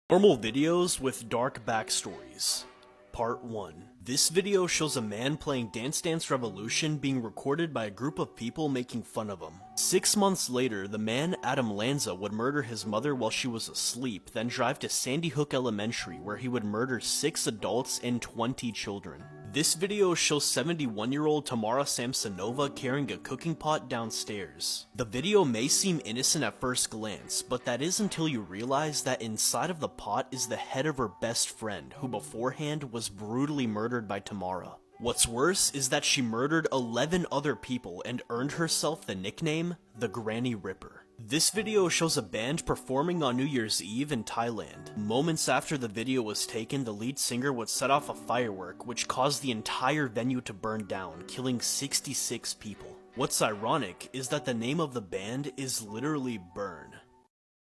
Normal videos with dark backstories. Part 1. This video shows a man playing Dance Dance Revolution being recorded by a group of people making fun of him. 6 months later, the man, Adam Lanza, would murder his mother while she was asleep, then drive to Sandy Hook Elementary where he would murder 6 adults and 20 children. This video shows 71-year-old Tamara Samsonova carrying a cooking pot downstairs. The video may seem innocent at first glance, but that is until you realize that inside of the pot is the head of her best friend, who beforehand was brutally murdered by Tamara. What's worse is that she murdered 11 other people and earned herself the nickname, the Granny Ripper. This video shows a band performing on New Year's Eve in Thailand. Moments after the video was taken, the lead singer would set off a firework, which caused the entire venue to burn down, killing 66 people. What's ironic is that the name of the band is literally Burn.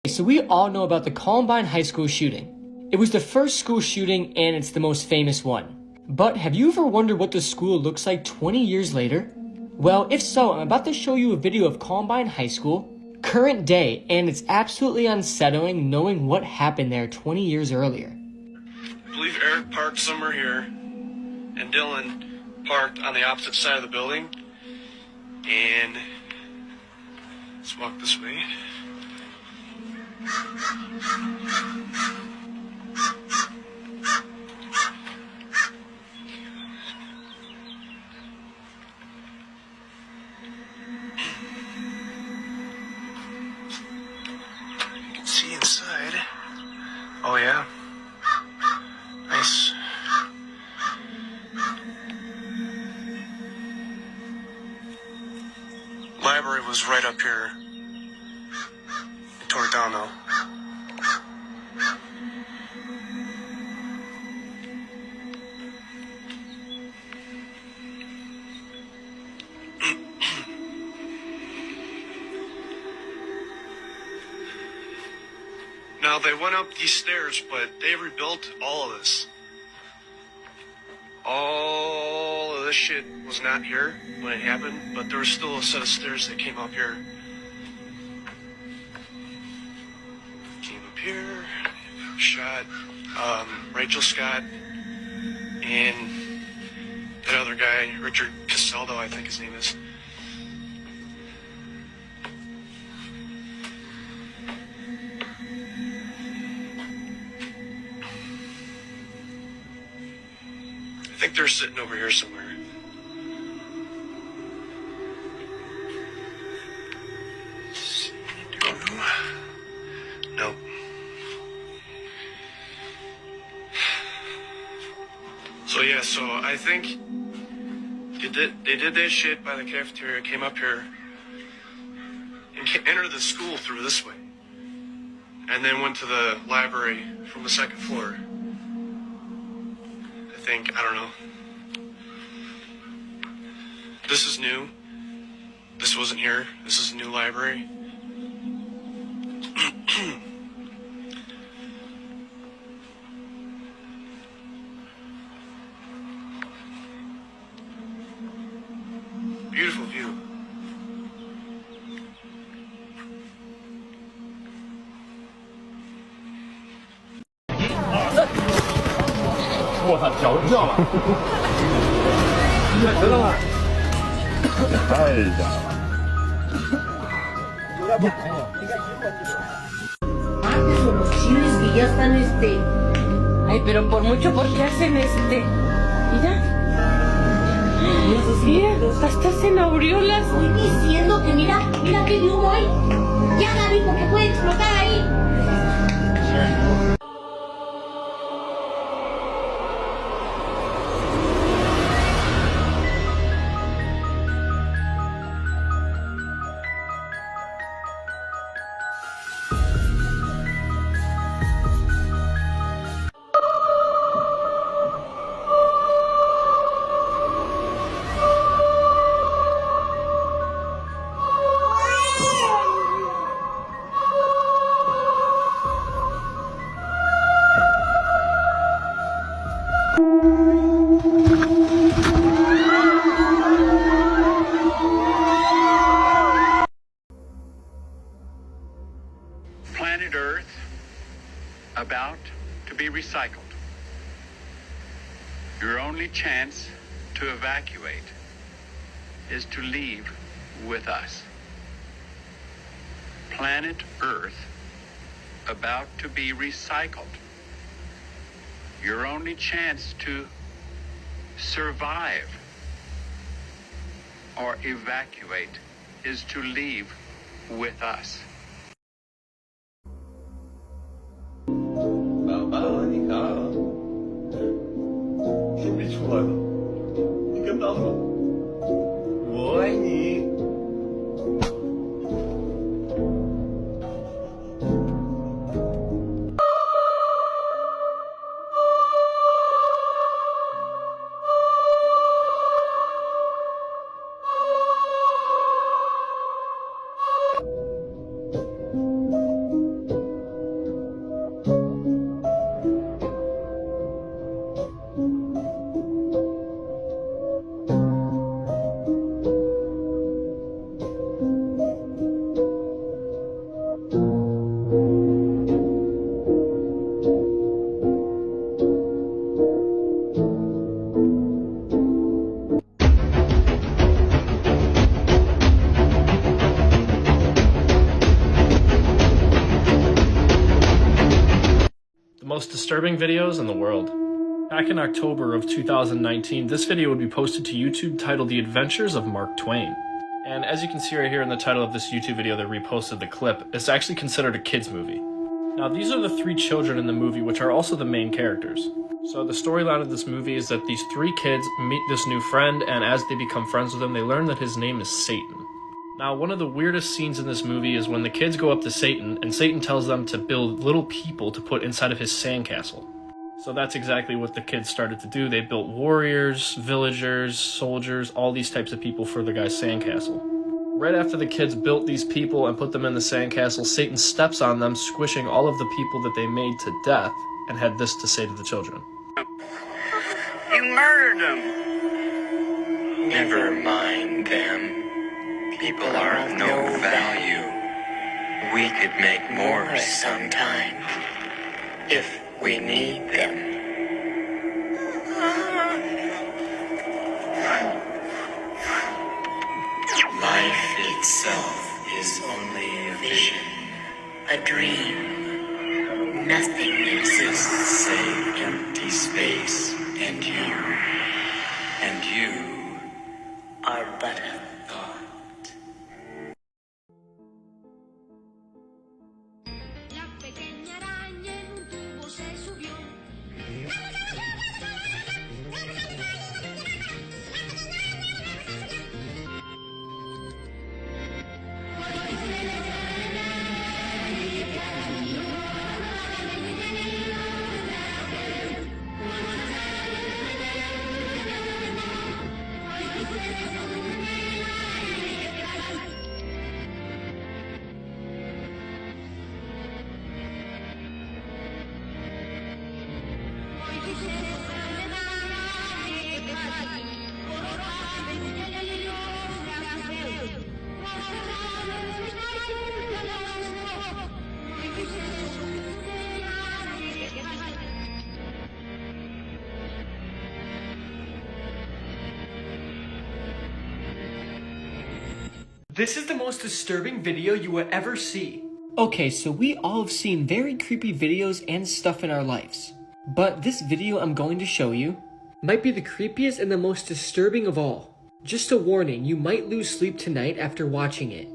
So we all know about the Columbine High School shooting. It was the first school shooting and it's the most famous one. But have you ever wondered what the school looks like 20 years later? Well, if so, I'm about to show you a video of Columbine High School, current day, and it's absolutely unsettling knowing what happened there 20 years earlier. I believe Eric parked somewhere here, and Dylan parked on the opposite side of the building, and let's walk this way. See inside. Oh yeah. Nice. Library was right up here. They tore it down though. Now, they went up these stairs, but they rebuilt all of this. All of this shit was not here when it happened, but there was still a set of stairs that came up here. Came up here, shot Rachel Scott, and that other guy, Richard Casaldo, I think his name is. I think they're sitting over here somewhere. Nope. So yeah, so I think they did that shit by the cafeteria, came up here, and entered the school through this way, and then went to the library from the second floor. I don't know. This is new. This wasn't here. This is a new library. Beautiful view. Antes son los chiles que ya están Ay, pero por mucho, ¿por qué hacen Mira. Mira, hasta hacen aureolas. Estoy diciendo que mira qué humo hay. Ya, Gaby, porque puede explotar ahí. Planet Earth about to be recycled. Your only chance to evacuate is to leave with us. Planet Earth about to be recycled. Your only chance to survive or evacuate is to leave with us. 爸爸，你看啊，准备出来了，你跟他说，我爱你。Most disturbing videos in the world. Back in October of 2019, this video would be posted to YouTube titled The Adventures of Mark Twain. And as you can see right here in the title of this YouTube video that reposted the clip, it's actually considered a kid's movie. Now these are the three children in the movie, which are also the main characters. So the storyline of this movie is that these three kids meet this new friend, and as they become friends with him, they learn that his name is Satan. Now, one of the weirdest scenes in this movie is when the kids go up to Satan, and Satan tells them to build little people to put inside of his sandcastle. So that's exactly what the kids started to do. They built warriors, villagers, soldiers, all these types of people for the guy's sandcastle. Right after the kids built these people and put them in the sandcastle, Satan steps on them, squishing all of the people that they made to death, and had this to say to the children. You murdered them! Never mind them. People are of no value. We could make more sometime if we need them. Life itself is only a vision, A dream. Nothing exists. save empty space, and you Are but a thought. La pequeña araña en un tubo se subió. This is the most disturbing video you will ever see. Okay, so we all have seen very creepy videos and stuff in our lives. But this video I'm going to show you might be the creepiest and the most disturbing of all. Just a warning, you might lose sleep tonight after watching it.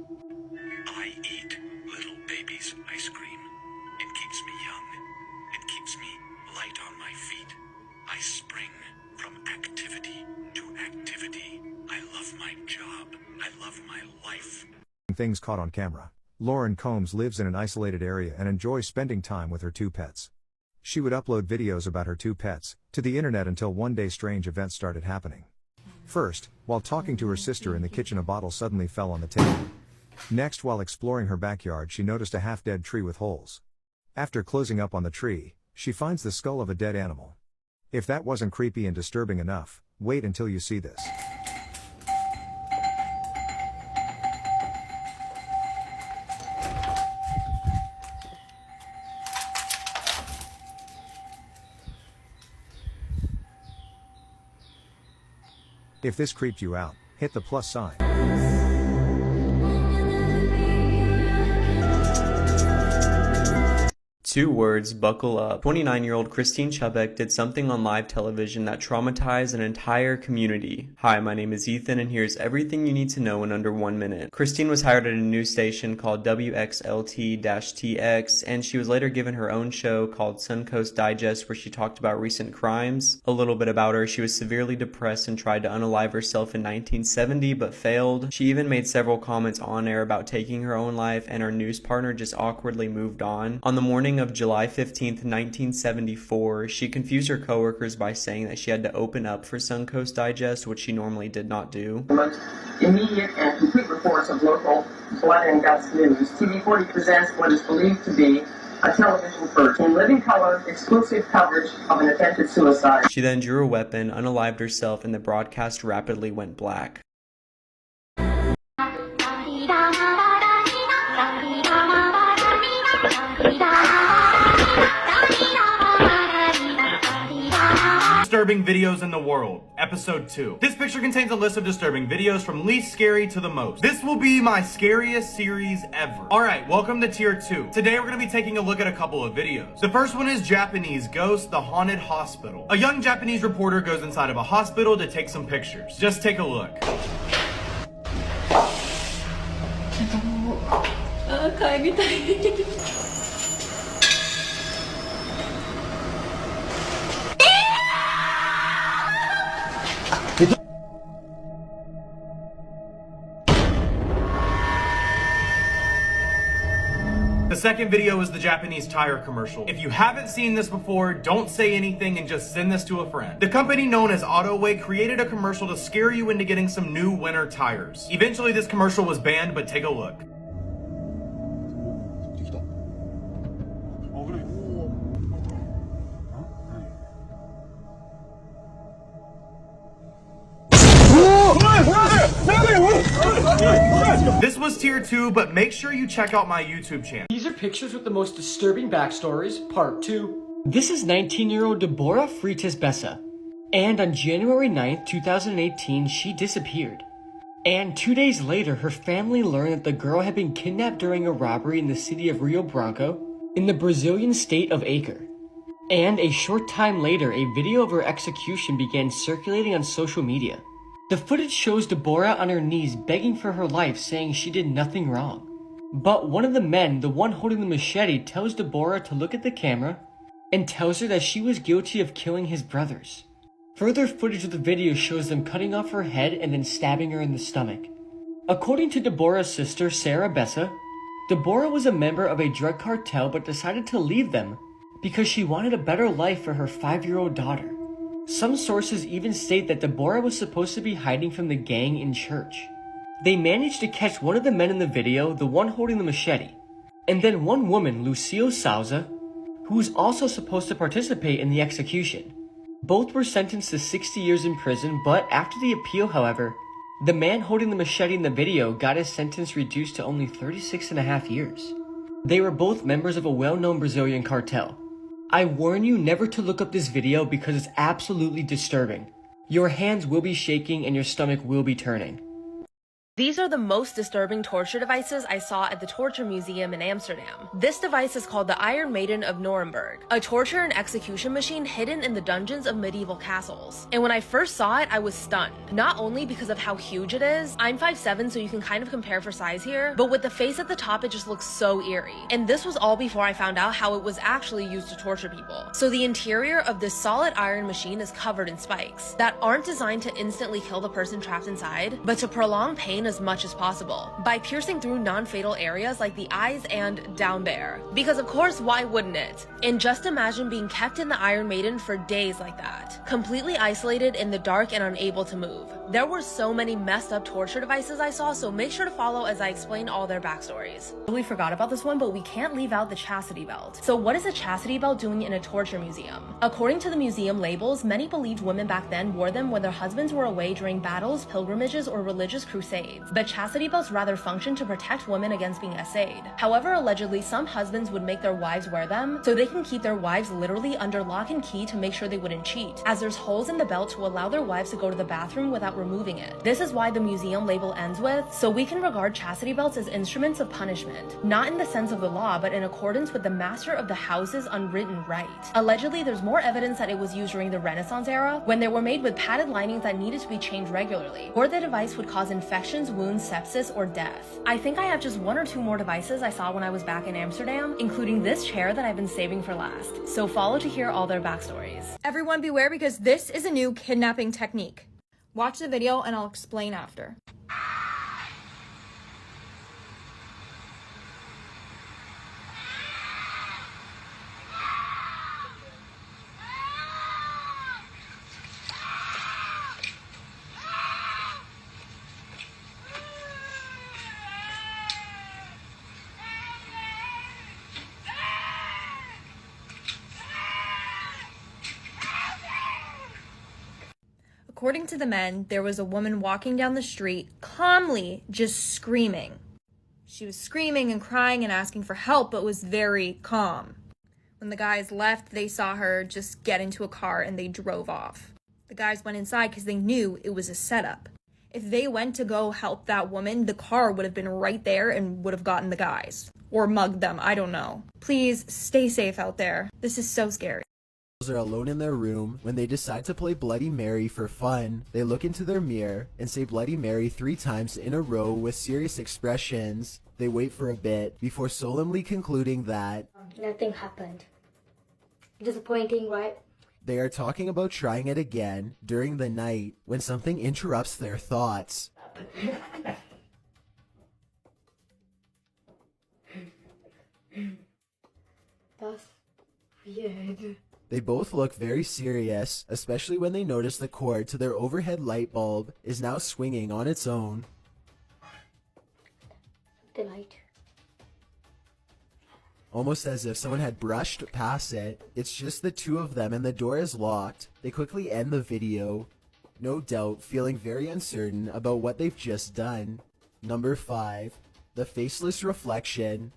I eat little baby's ice cream. It keeps me young. It keeps me light on my feet. I spring from activity to activity. I love my job. I love my life. Things caught on camera. Lauren Combs lives in an isolated area and enjoys spending time with her two pets. She would upload videos about her two pets to the internet until one day strange events started happening. First, while talking to her sister in the kitchen, a bottle suddenly fell on the table. Next, while exploring her backyard, she noticed a half-dead tree with holes. After closing up on the tree, she finds the skull of a dead animal. If that wasn't creepy and disturbing enough, wait until you see this. If this creeped you out, hit the plus sign. 2 words, buckle up. 29-year-old Christine Chubbuck did something on live television that traumatized an entire community. Hi, my name is Ethan, and here's everything you need to know in under 1 minute. Christine was hired at a news station called WXLT-TX, and she was later given her own show called Suncoast Digest, where she talked about recent crimes. A little bit about her: she was severely depressed and tried to unalive herself in 1970, but failed. She even made several comments on air about taking her own life, and her news partner just awkwardly moved on. On the morning of July 15th, 1974, she confused her coworkers by saying that she had to open up for Suncoast Digest, which she normally did not do. The most immediate and complete reports of local blood and guts news, TV40 presents what is believed to be a television first in living color, exclusive coverage of an attempted suicide. She then drew a weapon, unalived herself, and the broadcast rapidly went black. Disturbing videos in the world, episode 2. This picture contains a list of disturbing videos from least scary to the most. This will be my scariest series ever. Alright, welcome to tier 2. Today we're going to be taking a look at a couple of videos. The first one is Japanese Ghost, the Haunted Hospital. A young Japanese reporter goes inside of a hospital to take some pictures. Just take a look. The second video is the Japanese tire commercial. If you haven't seen this before, don't say anything and just send this to a friend. The company known as Autoway created a commercial to scare you into getting some new winter tires. Eventually this commercial was banned, but take a look. This was tier 2, but make sure you check out my YouTube channel. These are pictures with the most disturbing backstories, part 2. This is 19-year-old Deborah Freitas Bessa. And on January 9th, 2018, she disappeared. And 2 days later, her family learned that the girl had been kidnapped during a robbery in the city of Rio Branco, in the Brazilian state of Acre. And a short time later, a video of her execution began circulating on social media. The footage shows Deborah on her knees begging for her life, saying she did nothing wrong. But one of the men, the one holding the machete, tells Deborah to look at the camera and tells her that she was guilty of killing his brothers. Further footage of the video shows them cutting off her head and then stabbing her in the stomach. According to Deborah's sister, Sarah Bessa, Deborah was a member of a drug cartel but decided to leave them because she wanted a better life for her 5-year-old daughter. Some sources even state that Deborah was supposed to be hiding from the gang in church. They managed to catch one of the men in the video, the one holding the machete, and then one woman, Lucio Souza, who was also supposed to participate in the execution. Both were sentenced to 60 years in prison, but after the appeal, however, the man holding the machete in the video got his sentence reduced to only 36.5 years. They were both members of a well-known Brazilian cartel. I warn you never to look up this video because it's absolutely disturbing. Your hands will be shaking and your stomach will be turning. These are the most disturbing torture devices I saw at the Torture Museum in Amsterdam. This device is called the Iron Maiden of Nuremberg, a torture and execution machine hidden in the dungeons of medieval castles. And when I first saw it, I was stunned. Not only because of how huge it is, I'm 5'7", so you can kind of compare for size here, but with the face at the top, it just looks so eerie. And this was all before I found out how it was actually used to torture people. So the interior of this solid iron machine is covered in spikes that aren't designed to instantly kill the person trapped inside, but to prolong pain as much as possible by piercing through non-fatal areas like the eyes and down there. Because of course, why wouldn't it? And just imagine being kept in the Iron Maiden for days like that, completely isolated in the dark and unable to move. There were so many messed up torture devices I saw, so make sure to follow as I explain all their backstories. We forgot about this one, but we can't leave out the chastity belt. So what is a chastity belt doing in a torture museum? According to the museum labels, many believed women back then wore them when their husbands were away during battles, pilgrimages, or religious crusades. decades, but chastity belts rather function to protect women against being essayed. However, allegedly, some husbands would make their wives wear them so they can keep their wives literally under lock and key to make sure they wouldn't cheat, as there's holes in the belt to allow their wives to go to the bathroom without removing it. This is why the museum label ends with, "So we can regard chastity belts as instruments of punishment, not in the sense of the law, but in accordance with the master of the house's unwritten right." Allegedly, there's more evidence that it was used during the Renaissance era, when they were made with padded linings that needed to be changed regularly, or the device would cause infections, wounds, sepsis, or death. I think I have just one or two more devices I saw when I was back in Amsterdam, including this chair that I've been saving for last. So follow to hear all their backstories. Everyone beware, because this is a new kidnapping technique. Watch the video and I'll explain after. According to the men, there was a woman walking down the street, calmly just screaming. She was screaming and crying and asking for help, but was very calm. When the guys left, they saw her just get into a car and they drove off. The guys went inside because they knew it was a setup. If they went to go help that woman, the car would have been right there and would have gotten the guys. Or mugged them, I don't know. Please stay safe out there. This is so scary. Are alone in their room. When they decide to play Bloody Mary for fun, they look into their mirror and say Bloody Mary 3 times in a row with serious expressions. They wait for a bit before solemnly concluding that nothing happened. Disappointing, right? They are talking about trying it again during the night when something interrupts their thoughts. That's weird. They both look very serious, especially when they notice the cord to their overhead light bulb is now swinging on its own. The light. Almost as if someone had brushed past it. It's just the two of them and the door is locked. They quickly end the video, no doubt feeling very uncertain about what they've just done. Number 5. The Faceless Reflection.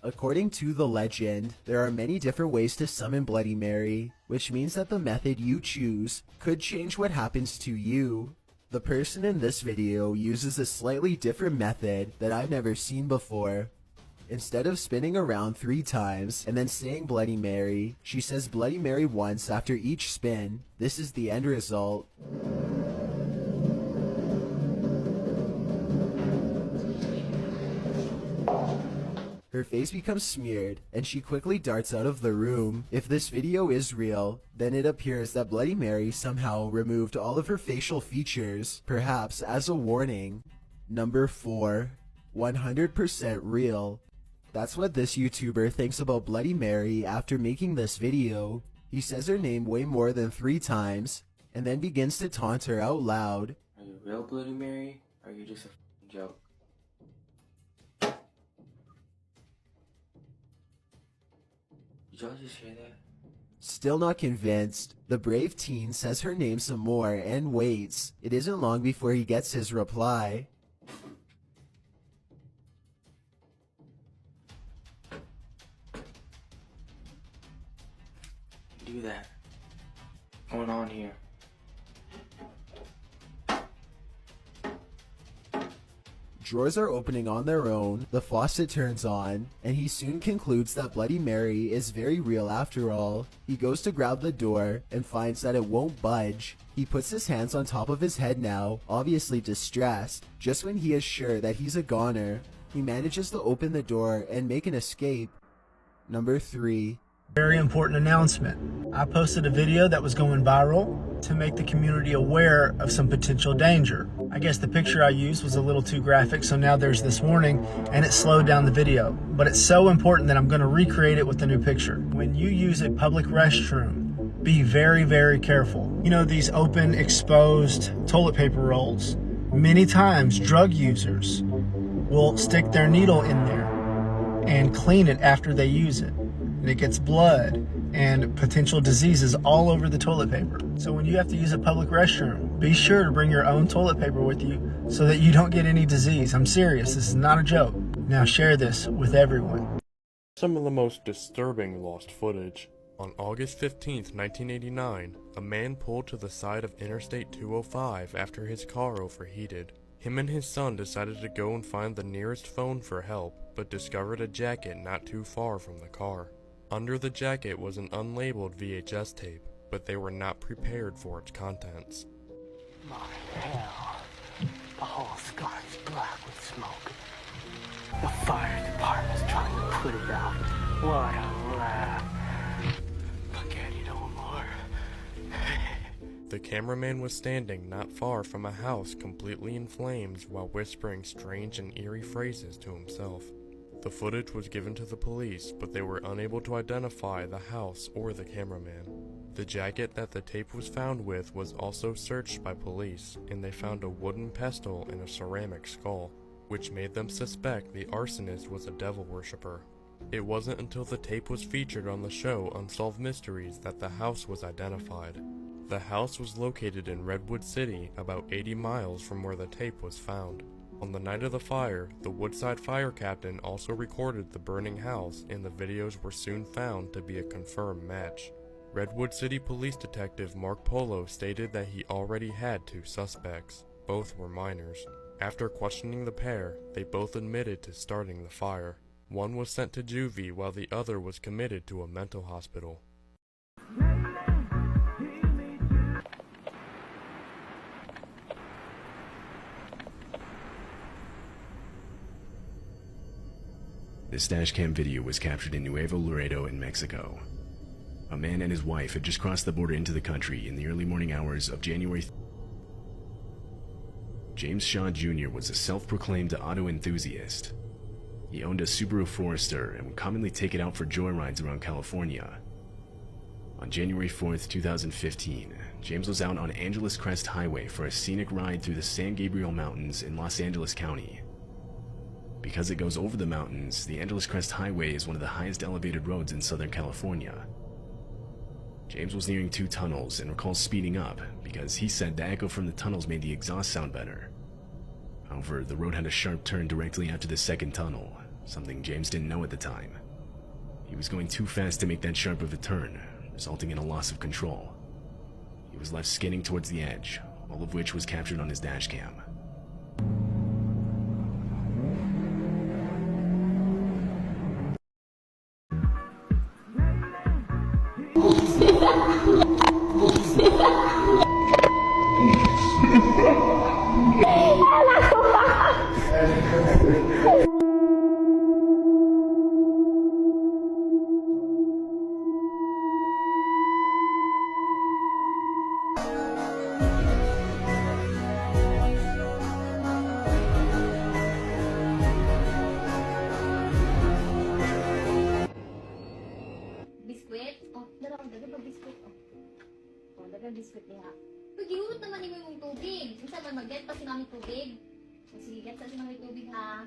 According to the legend, there are many different ways to summon Bloody Mary, which means that the method you choose could change what happens to you. The person in this video uses a slightly different method that I've never seen before. Instead of spinning around 3 times and then saying Bloody Mary, she says Bloody Mary once after each spin. This is the end result. Her face becomes smeared, and she quickly darts out of the room. If this video is real, then it appears that Bloody Mary somehow removed all of her facial features, perhaps as a warning. Number 4. 100% real. That's what this YouTuber thinks about Bloody Mary after making this video. He says her name way more than 3 times, and then begins to taunt her out loud. Are you real, Bloody Mary? Or are you just a joke? Did y'all just hear that? Still not convinced, the brave teen says her name some more and waits. It isn't long before he gets his reply. Do that. What's going on here? Drawers are opening on their own, the faucet turns on, and he soon concludes that Bloody Mary is very real after all. He goes to grab the door and finds that it won't budge. He puts his hands on top of his head now, obviously distressed. Just when he is sure that he's a goner, he manages to open the door and make an escape. Number 3. Very important announcement. I posted a video that was going viral to make the community aware of some potential danger. I guess the picture I used was a little too graphic, so now there's this warning and it slowed down the video. But it's so important that I'm going to recreate it with the new picture. When you use a public restroom, be very, very careful. You know, these open, exposed toilet paper rolls. Many times, drug users will stick their needle in there and clean it after they use it. and it gets blood and potential diseases all over the toilet paper. So when you have to use a public restroom, be sure to bring your own toilet paper with you so that you don't get any disease. I'm serious, this is not a joke. Now share this with everyone. Some of the most disturbing lost footage. On August 15th, 1989, a man pulled to the side of Interstate 205 after his car overheated. Him and his son decided to go and find the nearest phone for help, but discovered a jacket not too far from the car. Under the jacket was an unlabeled VHS tape, but they were not prepared for its contents. My hell, the whole sky's black with smoke. The fire department's trying to put it out. What a laugh. But can't you no more? The cameraman was standing not far from a house completely in flames while whispering strange and eerie phrases to himself. The footage was given to the police, but they were unable to identify the house or the cameraman. The jacket that the tape was found with was also searched by police, and they found a wooden pestle and a ceramic skull, which made them suspect the arsonist was a devil worshipper. It wasn't until the tape was featured on the show Unsolved Mysteries that the house was identified. The house was located in Redwood City, about 80 miles from where the tape was found. On the night of the fire, the Woodside fire captain also recorded the burning house, and the videos were soon found to be a confirmed match. Redwood City Police Detective Mark Polo stated that he already had 2 suspects. Both were minors. After questioning the pair, they both admitted to starting the fire. One was sent to juvie while the other was committed to a mental hospital. This dashcam video was captured in Nuevo Laredo in Mexico. A man and his wife had just crossed the border into the country in the early morning hours of January. James Shaw Jr. was a self-proclaimed auto enthusiast. He owned a Subaru Forester and would commonly take it out for joyrides around California. On January 4th, 2015, James was out on Angeles Crest Highway for a scenic ride through the San Gabriel Mountains in Los Angeles County. Because it goes over the mountains, the Angeles Crest Highway is one of the highest elevated roads in Southern California. James was nearing 2 tunnels and recalls speeding up because he said the echo from the tunnels made the exhaust sound better. However, the road had a sharp turn directly after the second tunnel, something James didn't know at the time. He was going too fast to make that sharp of a turn, resulting in a loss of control. He was left skidding towards the edge, all of which was captured on his dashcam. biskuit niya. Uy, giulot naman ni mo yung tubig. Minsan man mag-get pa si mami tubig. Sige, get sa si mami tubig ha.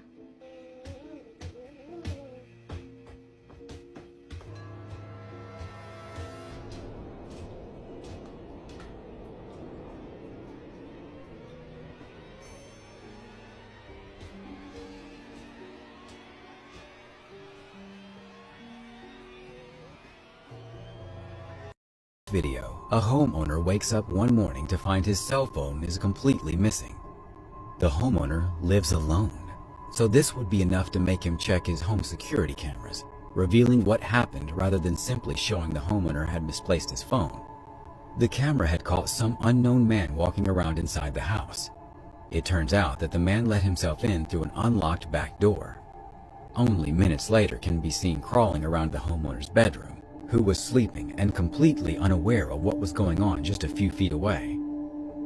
Video. A homeowner wakes up one morning to find his cell phone is completely missing. The homeowner lives alone, so this would be enough to make him check his home security cameras, revealing what happened rather than simply showing the homeowner had misplaced his phone. The camera had caught some unknown man walking around inside the house. It turns out that the man let himself in through an unlocked back door. Only minutes later can be seen crawling around the homeowner's bedroom, who was sleeping and completely unaware of what was going on just a few feet away.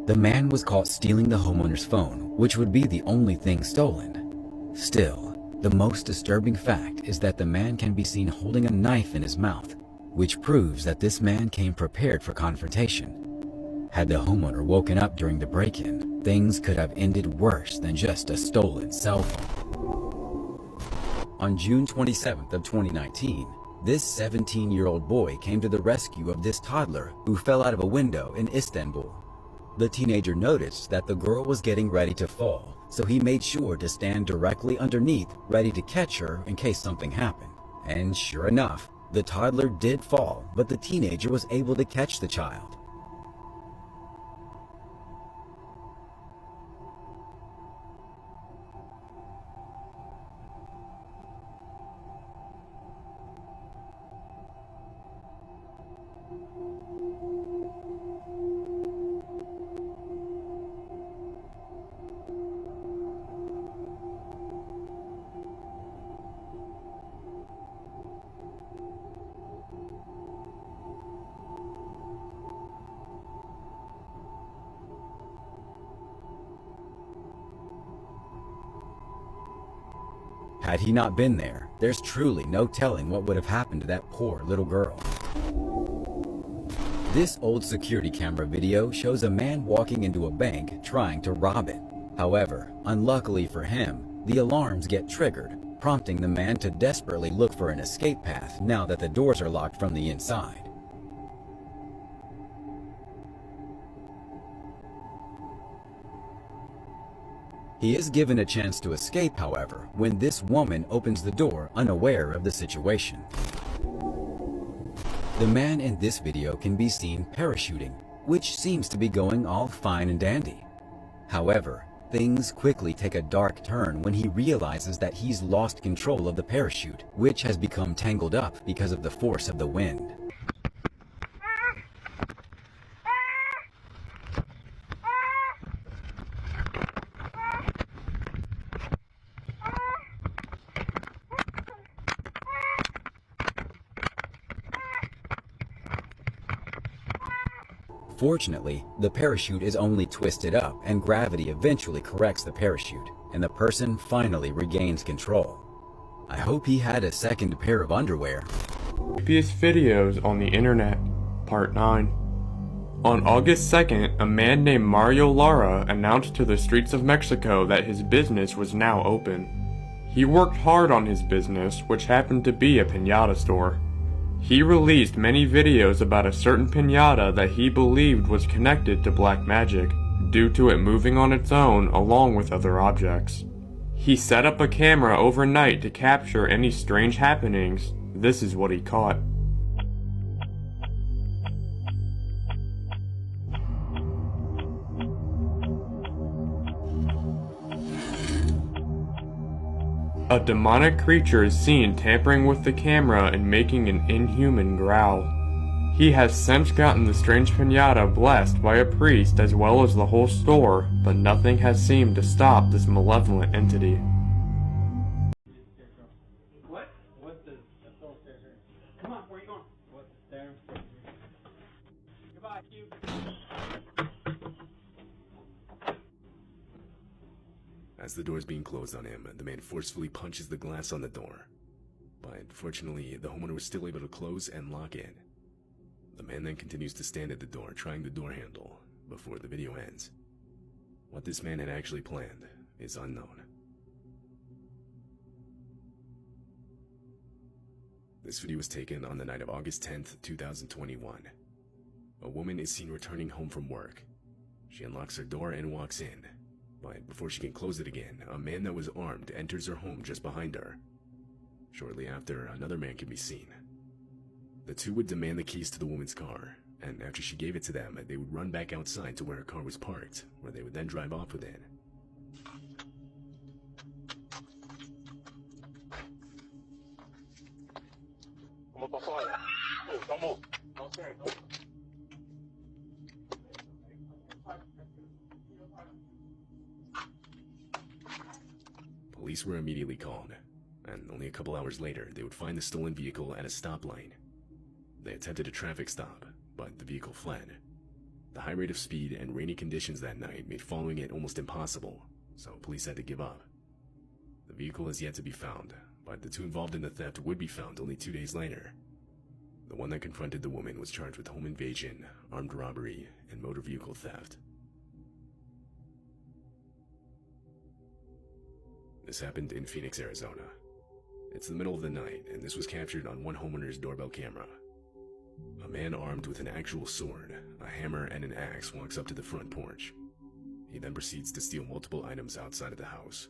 The man was caught stealing the homeowner's phone, which would be the only thing stolen. Still, the most disturbing fact is that the man can be seen holding a knife in his mouth, which proves that this man came prepared for confrontation. Had the homeowner woken up during the break-in, things could have ended worse than just a stolen cell phone. On June 27th of 2019, This 17-year-old boy came to the rescue of this toddler who fell out of a window in Istanbul. The teenager noticed that the girl was getting ready to fall, so he made sure to stand directly underneath, ready to catch her in case something happened. And sure enough, the toddler did fall, but the teenager was able to catch the child. Had he not been there, there's truly no telling what would have happened to that poor little girl. This old security camera video shows a man walking into a bank trying to rob it. However, unluckily for him, the alarms get triggered, prompting the man to desperately look for an escape path now that the doors are locked from the inside. He is given a chance to escape, however, when this woman opens the door unaware of the situation. The man in this video can be seen parachuting, which seems to be going all fine and dandy. However, things quickly take a dark turn when he realizes that he's lost control of the parachute, which has become tangled up because of the force of the wind. Fortunately, the parachute is only twisted up and gravity eventually corrects the parachute, and the person finally regains control. I hope he had a second pair of underwear. Creepiest videos on the internet, Part 9. On August 2nd, a man named Mario Lara announced to the streets of Mexico that his business was now open. He worked hard on his business, which happened to be a piñata store. He released many videos about a certain piñata that he believed was connected to black magic, due to it moving on its own along with other objects. He set up a camera overnight to capture any strange happenings. This is what he caught. A demonic creature is seen tampering with the camera and making an inhuman growl. He has since gotten the strange piñata blessed by a priest as well as the whole store, but nothing has seemed to stop this malevolent entity. What? What the assault there? Come on, where are you going? What there? Goodbye, you. As the door is being closed on him, the man forcefully punches the glass on the door. But fortunately, the homeowner was still able to close and lock in. The man then continues to stand at the door, trying the door handle, before the video ends. What this man had actually planned is unknown. This video was taken on the night of August 10th, 2021. A woman is seen returning home from work. She unlocks her door and walks in. But before she can close it again, a man that was armed enters her home just behind her. Shortly after, another man can be seen. The two would demand the keys to the woman's car, and after she gave it to them, they would run back outside to where her car was parked, where they would then drive off with it. Police were immediately called, and only a couple hours later, they would find the stolen vehicle at a stoplight. They attempted a traffic stop, but the vehicle fled. The high rate of speed and rainy conditions that night made following it almost impossible, so police had to give up. The vehicle is yet to be found, but the two involved in the theft would be found only 2 days later. The one that confronted the woman was charged with home invasion, armed robbery, and motor vehicle theft. This happened in Phoenix, Arizona. It's the middle of the night, and this was captured on one homeowner's doorbell camera. A man armed with an actual sword, a hammer, and an axe walks up to the front porch. He then proceeds to steal multiple items outside of the house.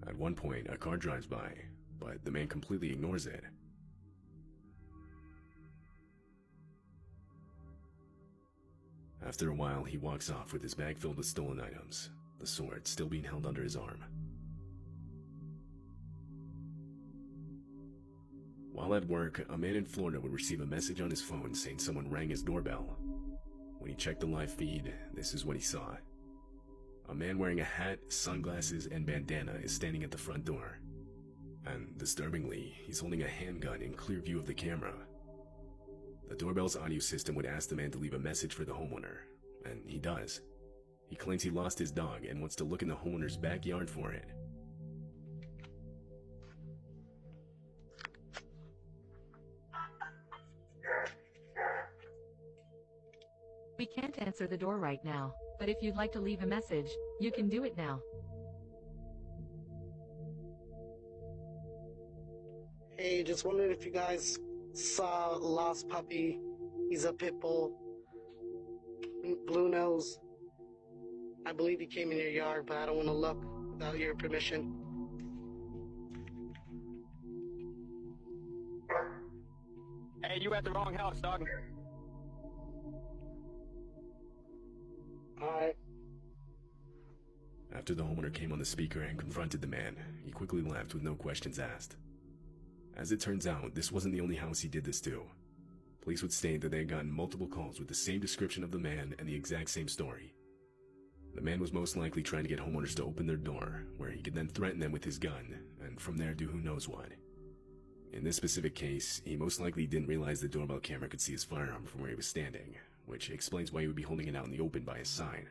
At one point, a car drives by, but the man completely ignores it. After a while, he walks off with his bag filled with stolen items, the sword still being held under his arm. While at work, a man in Florida would receive a message on his phone saying someone rang his doorbell. When he checked the live feed, this is what he saw. A man wearing a hat, sunglasses, and bandana is standing at the front door. And disturbingly, he's holding a handgun in clear view of the camera. The doorbell's audio system would ask the man to leave a message for the homeowner, and he does. He claims he lost his dog and wants to look in the homeowner's backyard for it. We can't answer the door right now, but if you'd like to leave a message, you can do it now. Hey, just wondered if you guys saw a lost puppy. He's a pit bull, blue nose. I believe he came in your yard, but I don't want to look without your permission. Hey, you at the wrong house, dog. Alright. After the homeowner came on the speaker and confronted the man, he quickly left with no questions asked. As it turns out, this wasn't the only house he did this to. Police would state that they had gotten multiple calls with the same description of the man and the exact same story. The man was most likely trying to get homeowners to open their door, where he could then threaten them with his gun, and from there do who knows what. In this specific case, he most likely didn't realize the doorbell camera could see his firearm from where he was standing, which explains why he would be holding it out in the open by his side.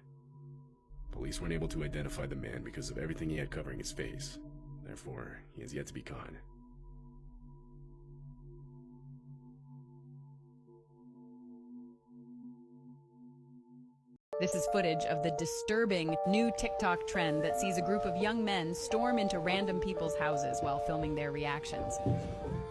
Police weren't able to identify the man because of everything he had covering his face. Therefore, he has yet to be caught. This is footage of the disturbing new TikTok trend that sees a group of young men storm into random people's houses while filming their reactions.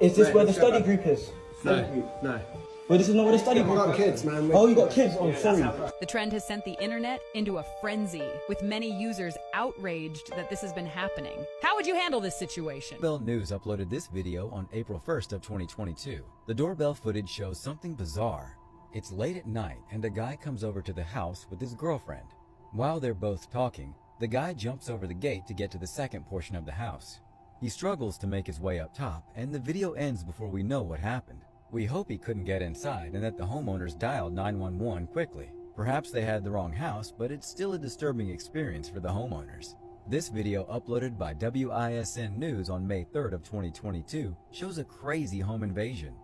Is this where the study group is? No. Well, this is not where the study group is. I've got kids, man. Oh, you got kids? Oh, sorry. The trend has sent the internet into a frenzy, with many users outraged that this has been happening. How would you handle this situation? Doorbell News uploaded this video on April 1st of 2022. The doorbell footage shows something bizarre. It's late at night and a guy comes over to the house with his girlfriend. While they're both talking, the guy jumps over the gate to get to the second portion of the house. He struggles to make his way up top, and the video ends before we know what happened. We hope he couldn't get inside and that the homeowners dialed 911 quickly. Perhaps they had the wrong house, but it's still a disturbing experience for the homeowners. This video, uploaded by WISN News on May 3rd of 2022, shows a crazy home invasion.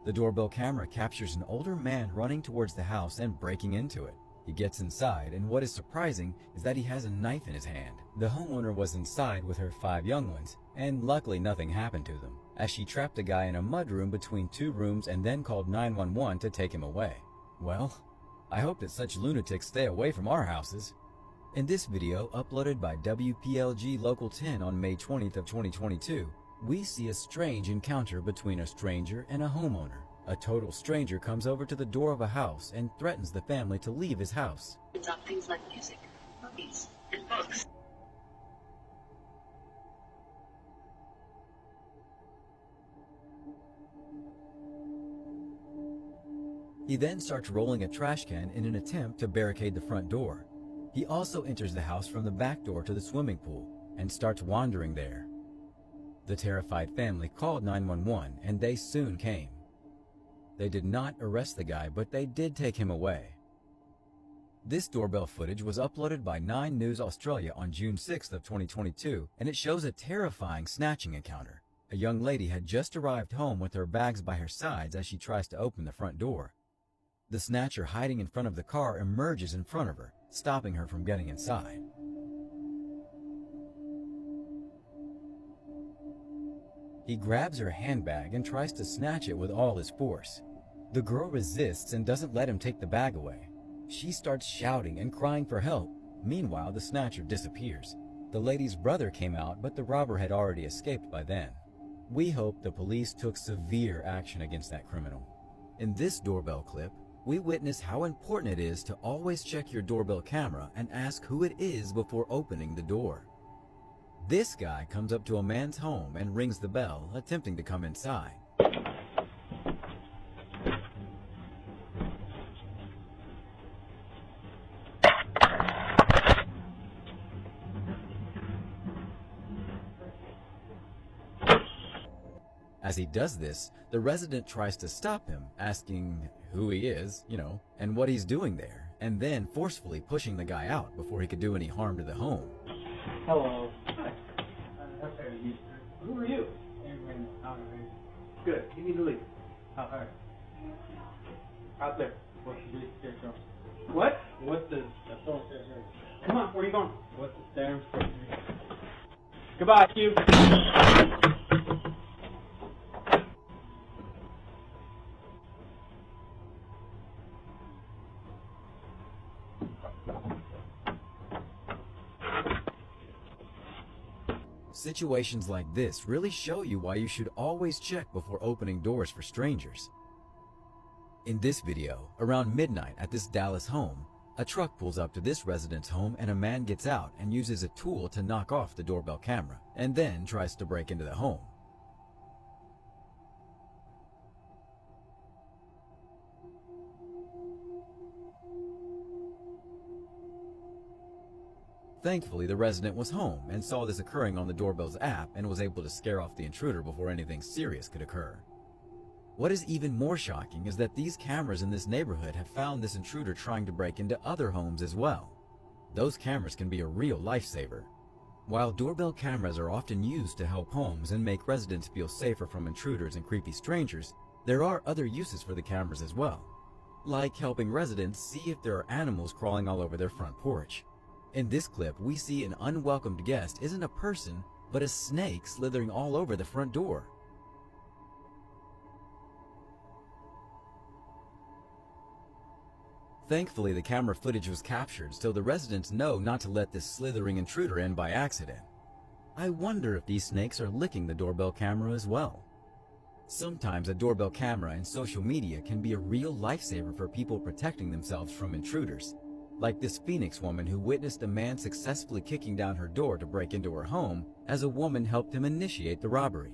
The doorbell camera captures an older man running towards the house and breaking into it. He gets inside, and what is surprising is that he has a knife in his hand. The homeowner was inside with her 5 young ones, and luckily nothing happened to them, as she trapped the guy in a mudroom between 2 rooms and then called 911 to take him away. Well, I hope that such lunatics stay away from our houses. In this video, uploaded by WPLG Local 10 on May 20th of 2022, we see a strange encounter between a stranger and a homeowner. A total stranger comes over to the door of a house and threatens the family to leave his house. It's on things like music, movies, and books. He then starts rolling a trash can in an attempt to barricade the front door. He also enters the house from the back door to the swimming pool and starts wandering there. The terrified family called 911 and they soon came. They did not arrest the guy, but they did take him away. This doorbell footage was uploaded by 9 News Australia on June 6th of 2022, and it shows a terrifying snatching encounter. A young lady had just arrived home with her bags by her sides as she tries to open the front door. The snatcher hiding in front of the car emerges in front of her, stopping her from getting inside. He grabs her handbag and tries to snatch it with all his force. The girl resists and doesn't let him take the bag away. She starts shouting and crying for help. Meanwhile, the snatcher disappears. The lady's brother came out, but the robber had already escaped by then. We hope the police took severe action against that criminal. In this doorbell clip, we witness how important it is to always check your doorbell camera and ask who it is before opening the door. This guy comes up to a man's home and rings the bell, attempting to come inside. As he does this, the resident tries to stop him, asking who he is, and what he's doing there, and then forcefully pushing the guy out before he could do any harm to the home. Hello. Hi. Who are you? Good. You need to leave. Alright. Out there. What's the staircase? What? What's the staircase? Come on, where are you going? What's the staircase? Goodbye, you. Situations like this really show you why you should always check before opening doors for strangers. In this video, around midnight at this Dallas home, a truck pulls up to this resident's home and a man gets out and uses a tool to knock off the doorbell camera, and then tries to break into the home. Thankfully, the resident was home and saw this occurring on the doorbell's app and was able to scare off the intruder before anything serious could occur. What is even more shocking is that these cameras in this neighborhood have found this intruder trying to break into other homes as well. Those cameras can be a real lifesaver. While doorbell cameras are often used to help homes and make residents feel safer from intruders and creepy strangers, there are other uses for the cameras as well, like helping residents see if there are animals crawling all over their front porch. In this clip, we see an unwelcomed guest isn't a person, but a snake slithering all over the front door. Thankfully, the camera footage was captured, so the residents know not to let this slithering intruder in by accident. I wonder if these snakes are licking the doorbell camera as well. Sometimes a doorbell camera and social media can be a real lifesaver for people protecting themselves from intruders. Like this Phoenix woman who witnessed a man successfully kicking down her door to break into her home as a woman helped him initiate the robbery.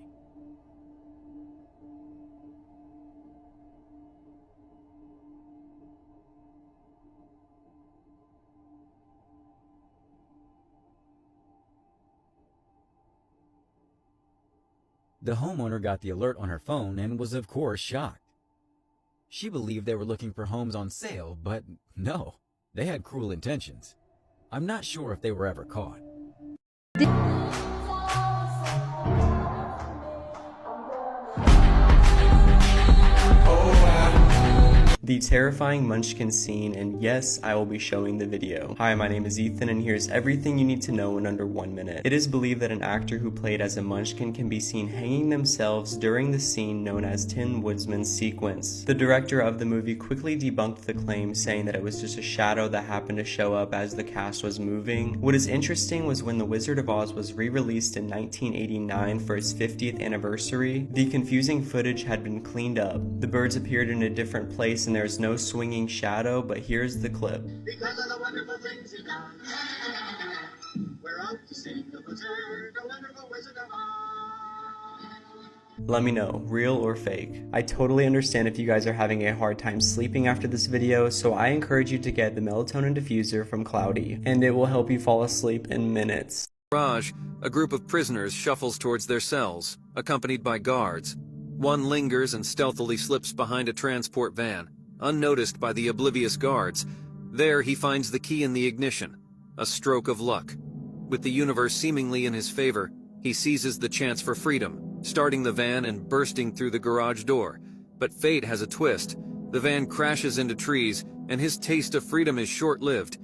The homeowner got the alert on her phone and was of course shocked. She believed they were looking for homes on sale, but no. They had cruel intentions. I'm not sure if they were ever caught. The terrifying Munchkin scene, and yes, I will be showing the video. Hi, my name is Ethan, and here's everything you need to know in under 1 minute. It is believed that an actor who played as a Munchkin can be seen hanging themselves during the scene known as Tin Woodsman's sequence. The director of the movie quickly debunked the claim, saying that it was just a shadow that happened to show up as the cast was moving. What is interesting was when The Wizard of Oz was re-released in 1989 for its 50th anniversary, the confusing footage had been cleaned up. The birds appeared in a different place and there's no swinging shadow, but here's the clip. Because of the wonderful things he's done, we're out to see the wizard, the wonderful Wizard of Oz. Let me know, real or fake. I totally understand if you guys are having a hard time sleeping after this video, so I encourage you to get the melatonin diffuser from Cloudy, and it will help you fall asleep in minutes. Garage, a group of prisoners shuffles towards their cells, accompanied by guards. One lingers and stealthily slips behind a transport van, unnoticed by the oblivious guards. There he finds the key in the ignition, a stroke of luck. With the universe seemingly in his favor, he seizes the chance for freedom, starting the van and bursting through the garage door. But fate has a twist. The van crashes into trees, and his taste of freedom is short-lived.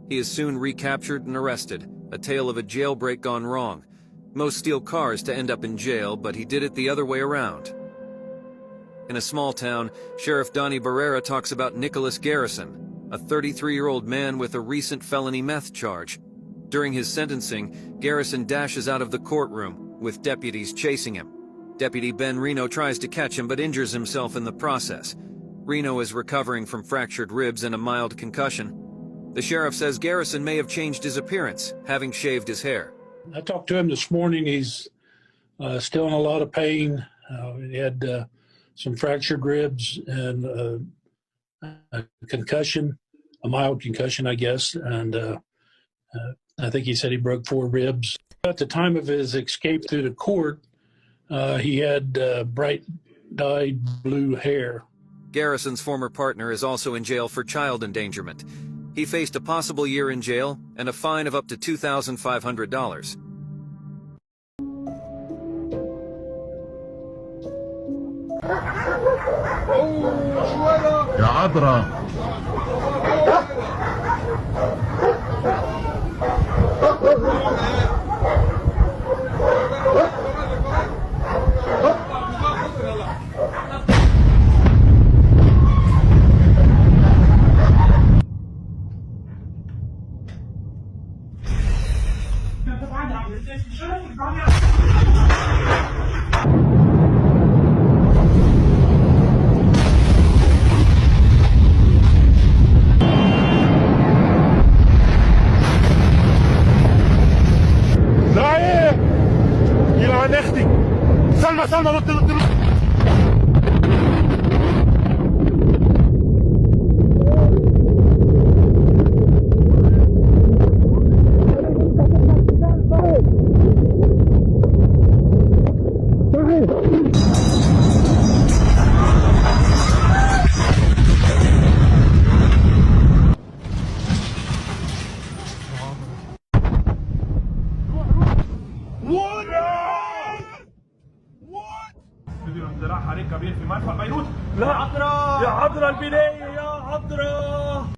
He is soon recaptured and arrested, a tale of a jailbreak gone wrong. Most steal cars to end up in jail, but he did it the other way around. In a small town, Sheriff Donnie Barrera talks about Nicholas Garrison, a 33-year-old man with a recent felony meth charge. During his sentencing, Garrison dashes out of the courtroom, with deputies chasing him. Deputy Ben Reno tries to catch him but injures himself in the process. Reno is recovering from fractured ribs and a mild concussion. The sheriff says Garrison may have changed his appearance, having shaved his hair. I talked to him this morning. He's still in a lot of pain. He had some fractured ribs and a concussion, a mild concussion, I guess. And I think he said he broke 4 ribs. At the time of his escape through the court, he had bright dyed blue hair. Garrison's former partner is also in jail for child endangerment. He faced a possible year in jail and a fine of up to $2,500. يا عذرا سلمى نط لا عذرا يا عذرا البناية يا عذرا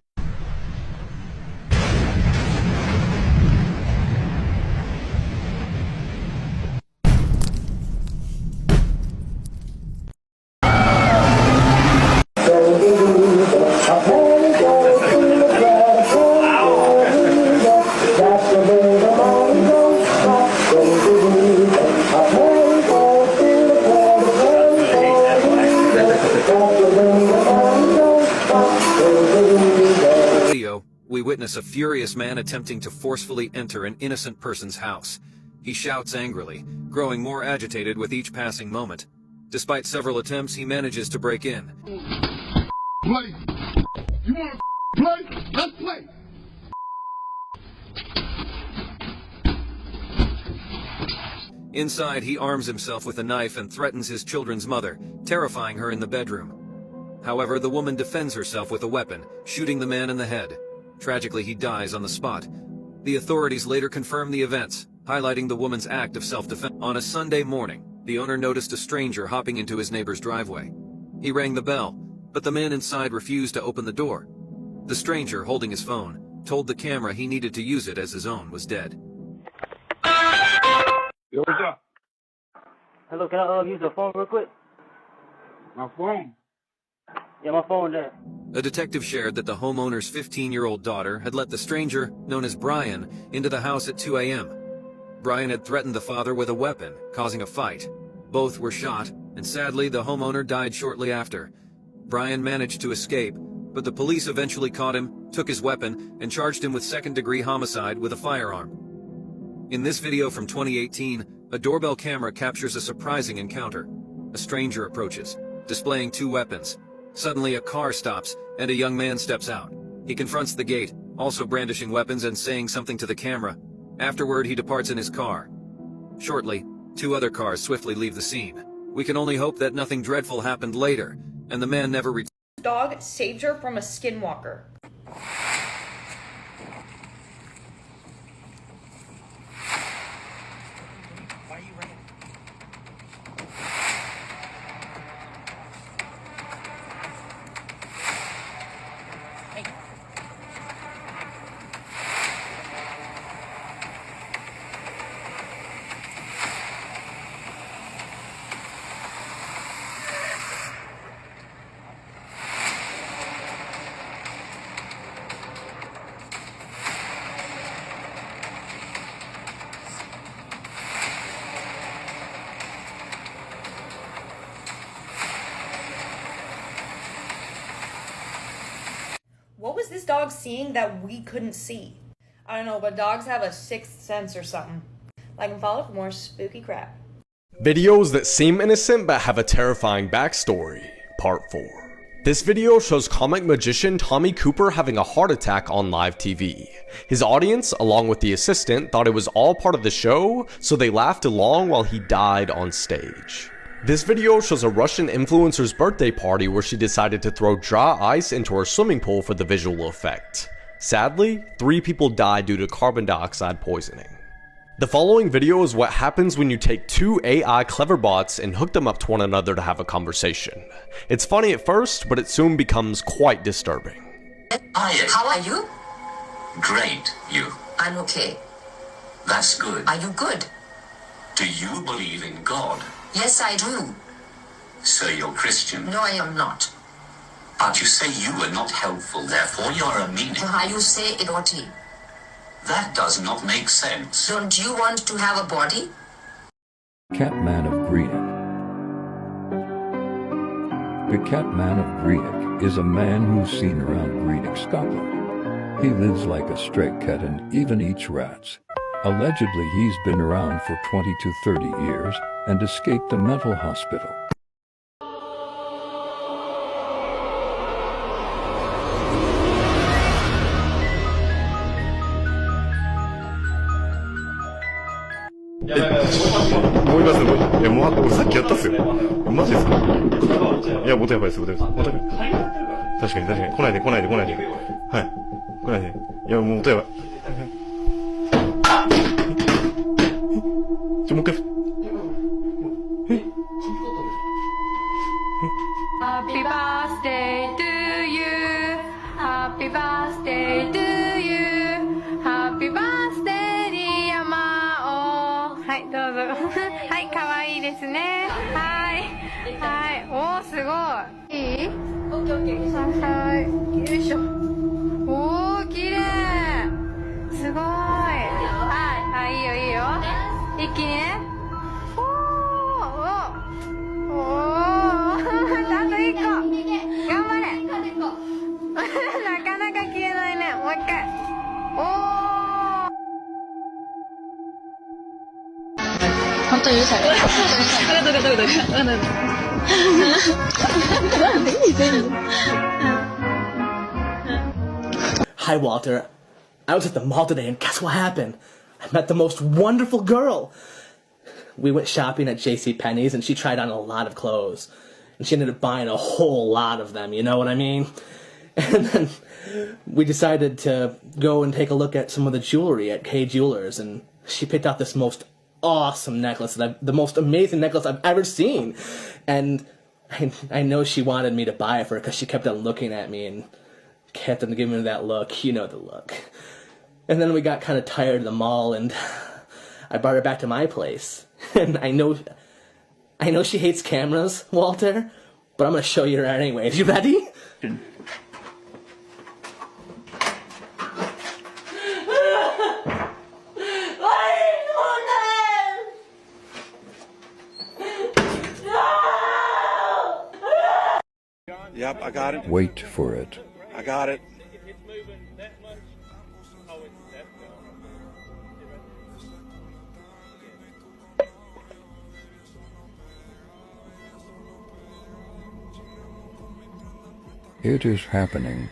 We witness a furious man attempting to forcefully enter an innocent person's house. He shouts angrily, growing more agitated with each passing moment. Despite several attempts, he manages to break in. Play. You want to play? Let's play. Inside, he arms himself with a knife and threatens his children's mother, terrifying her in the bedroom. However, the woman defends herself with a weapon, shooting the man in the head. Tragically, he dies on the spot. The authorities later confirm the events, highlighting the woman's act of self-defense. On a Sunday morning, the owner noticed a stranger hopping into his neighbor's driveway. He rang the bell, but the man inside refused to open the door. The stranger, holding his phone, told the camera he needed to use it as his own was dead. Yo, what's up? Hello, can I use the phone real quick? My phone? Yeah, my phone there. A detective shared that the homeowner's 15-year-old daughter had let the stranger, known as Brian, into the house at 2 a.m. Brian had threatened the father with a weapon, causing a fight. Both were shot, and sadly, the homeowner died shortly after. Brian managed to escape, but the police eventually caught him, took his weapon, and charged him with second-degree homicide with a firearm. In this video from 2018, a doorbell camera captures a surprising encounter. A stranger approaches, displaying 2 weapons. Suddenly, a car stops, and a young man steps out. He confronts the gate, also brandishing weapons and saying something to the camera. Afterward, he departs in his car. Shortly, 2 other cars swiftly leave the scene. We can only hope that nothing dreadful happened later, and the man never returned. Dog saved her from a skinwalker. this dog seeing that we couldn't see? I don't know, but dogs have a sixth sense or something. Like and follow for more spooky crap. Videos that seem innocent but have a terrifying backstory, Part 4. This video shows comic magician Tommy Cooper having a heart attack on live TV. His audience, along with the assistant, thought it was all part of the show, so they laughed along while he died on stage. This video shows a Russian influencer's birthday party where she decided to throw dry ice into her swimming pool for the visual effect. Sadly, 3 people died due to carbon dioxide poisoning. The following video is what happens when you take 2 AI clever bots and hook them up to one another to have a conversation. It's funny at first, but it soon becomes quite disturbing. Hiya. How are you? Great. You? I'm okay. That's good. Are you good? Do you believe in God? Yes, I do. So you're Christian? No, I am not. But you say you were not helpful, therefore you're a meanie. How you say it, Oti? That does not make sense. Don't you want to have a body? Catman of Greenock. The Catman of Greenock is a man who's seen around Greenock, Scotland. He lives like a stray cat and even eats rats. Allegedly, he's been around for 20 to 30 years and escaped a mental hospital.もう俺さっきやったっすよ。マジですか？いや、ボタンやばいです、ボタンです。ボタン。確かに。来ないで。はい。来ないで。いや、もうボタンやばい。もう一回。Happy birthday to you. Happy birthday to you. Happy birthday, リアマオ。はい、どうぞ。はい、可愛いですね。はい。おー、すごい。いい？オッケーオッケー。はい。よいしょ。おー、綺麗。すごい。はい、いいよいいよ。一気にね。おー、あと一個。頑張れ。なかなか消えないね。もう一回。おー。本当に許される。Hi, Walter. I was at the mall today and guess what happened? I met the most wonderful girl. We went shopping at JCPenney's and she tried on a lot of clothes. And she ended up buying a whole lot of them, you know what I mean? And then we decided to go and take a look at some of the jewelry at Kay Jewelers, and she picked out this most awesome necklace, the most amazing necklace I've ever seen. And I know she wanted me to buy it for her because she kept on looking at me and kept on giving me that look. You know the look. And then we got kind of tired of the mall, and I brought her back to my place. And I know she hates cameras, Walter, but I'm going to show you her anyways. You ready? Yep, I got it. Wait for it. I got it. It is happening.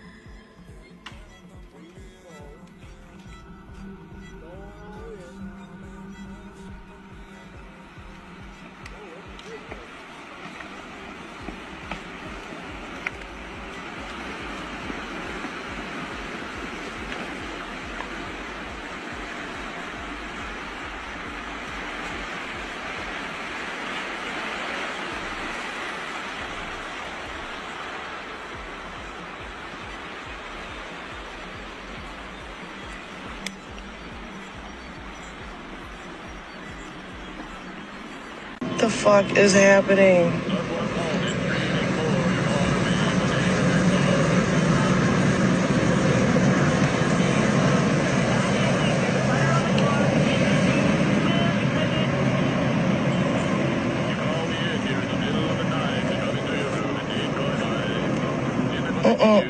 What the fuck is happening?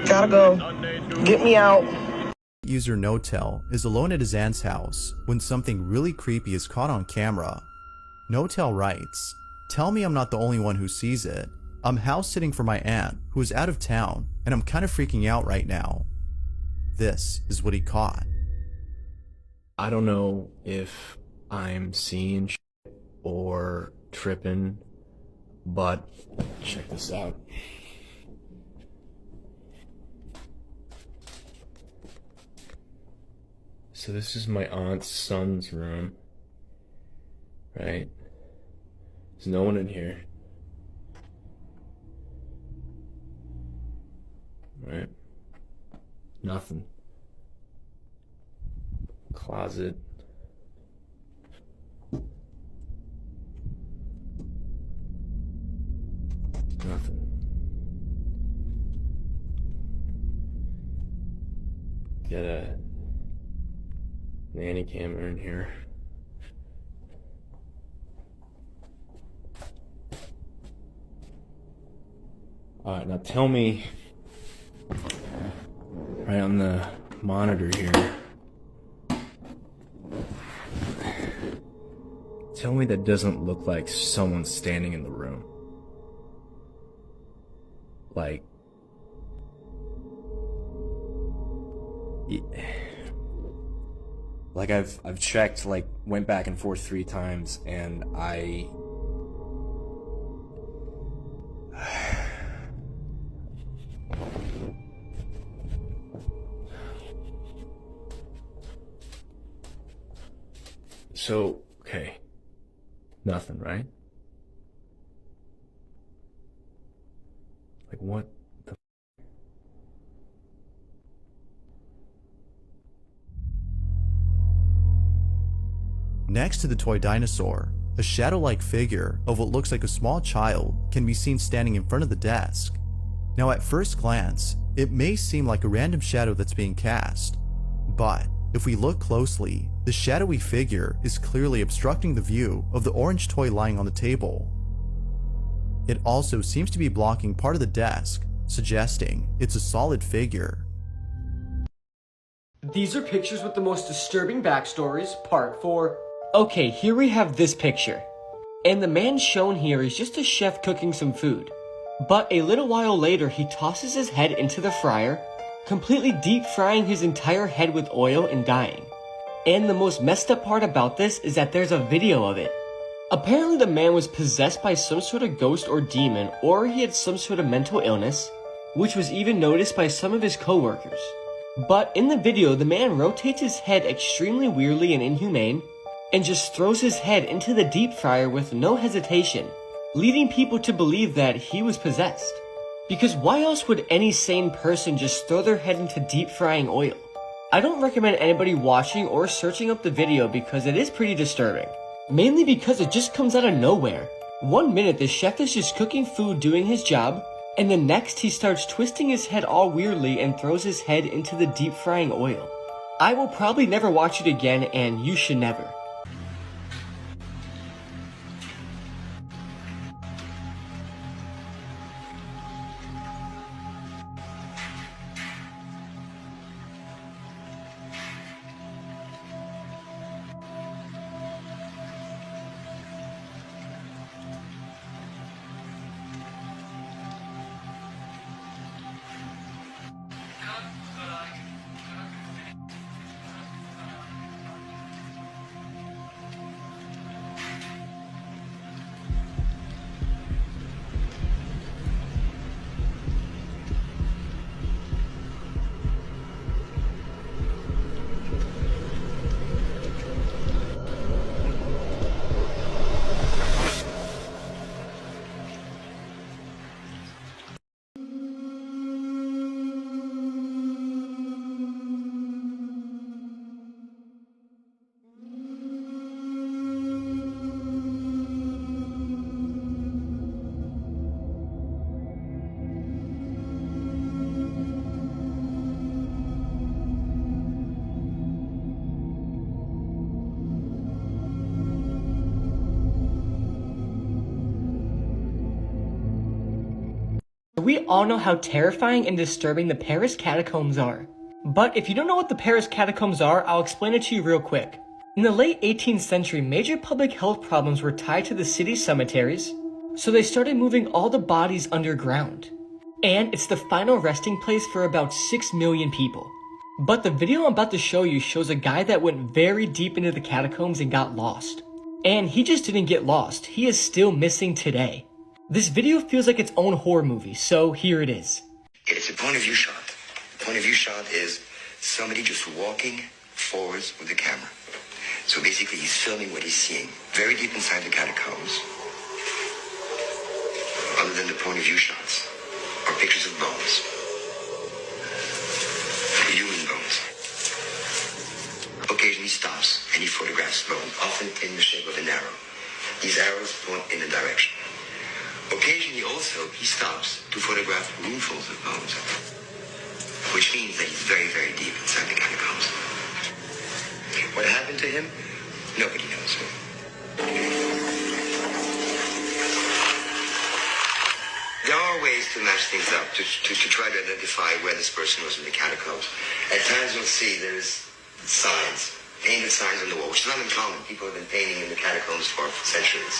Gotta go. Get me out. User Notel is alone at his aunt's house when something really creepy is caught on camera. Notel writes, "Tell me I'm not the only one who sees it. I'm house sitting for my aunt who is out of town and I'm kind of freaking out right now." This is what he caught. I don't know if I'm seeing shit or tripping, but check this out. So this is my aunt's son's room, right? There's no one in here, right? Nothing. Closet. Nothing. Get a nanny camera in here. Alright, now tell me, right on the monitor here, tell me that doesn't look like someone standing in the room. Like, like I've checked, like went back and forth 3 times, and so, okay, nothing, right? Like, what the Next to the toy dinosaur, a shadow-like figure of what looks like a small child can be seen standing in front of the desk. Now at first glance, it may seem like a random shadow that's being cast, but if we look closely, the shadowy figure is clearly obstructing the view of the orange toy lying on the table. It also seems to be blocking part of the desk, suggesting it's a solid figure. These are pictures with the most disturbing backstories, part 4. Okay, here we have this picture. And the man shown here is just a chef cooking some food. But a little while later, he tosses his head into the fryer, completely deep frying his entire head with oil and dying. And the most messed up part about this is that there's a video of it. Apparently the man was possessed by some sort of ghost or demon, or he had some sort of mental illness, which was even noticed by some of his co-workers. But in the video, the man rotates his head extremely weirdly and inhumane, and just throws his head into the deep fryer with no hesitation, leading people to believe that he was possessed. Because why else would any sane person just throw their head into deep frying oil? I don't recommend anybody watching or searching up the video because it is pretty disturbing. Mainly because it just comes out of nowhere. 1 minute the chef is just cooking food doing his job, and the next he starts twisting his head all weirdly and throws his head into the deep frying oil. I will probably never watch it again, and you should never. We all know how terrifying and disturbing the Paris catacombs are. But if you don't know what the Paris catacombs are, I'll explain it to you real quick. In the late 18th century, major public health problems were tied to the city's cemeteries, so they started moving all the bodies underground. And it's the final resting place for about 6 million people. But the video I'm about to show you shows a guy that went very deep into the catacombs and got lost. And he just didn't get lost, he is still missing today. This video feels like its own horror movie, so here it is. It's a point of view shot. The point of view shot is somebody just walking forwards with the camera. So basically he's filming what he's seeing. Very deep inside the catacombs, other than the point of view shots, are pictures of bones. Human bones. Occasionally he stops and he photographs bones, often in the shape of an arrow. These arrows point in a direction. Occasionally also he stops to photograph roomfuls of bones, which means that he's very, very deep inside the catacombs. What happened to him? Nobody knows. There are ways to match things up, to try to identify where this person was in the catacombs. At times you'll see there's signs, painted signs on the wall, which is not uncommon. People have been painting in the catacombs for centuries.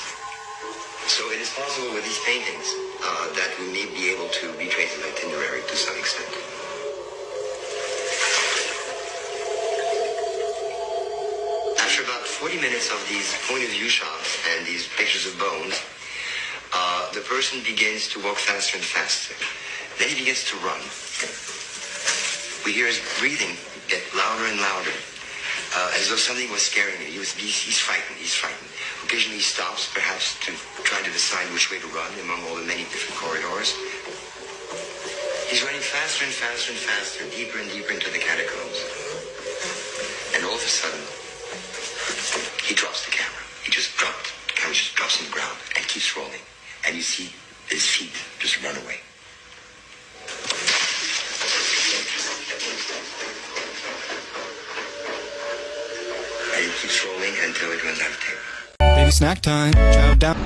So it is possible with these paintings that we may be able to retrace an itinerary to some extent. After about 40 minutes of these point of view shots and these pictures of bones, the person begins to walk faster and faster. Then he begins to run. We hear his breathing get louder and louder, as though something was scaring him. He's frightened, he's frightened. Occasionally he stops, perhaps to try to decide which way to run among all the many different corridors. He's running faster and faster and faster, deeper and deeper into the catacombs. And all of a sudden, he drops the camera. He just dropped. The camera just drops on the ground and keeps rolling. And you see his feet just run away. And it keeps rolling until it runs out of tape. Baby snack time. Chow down.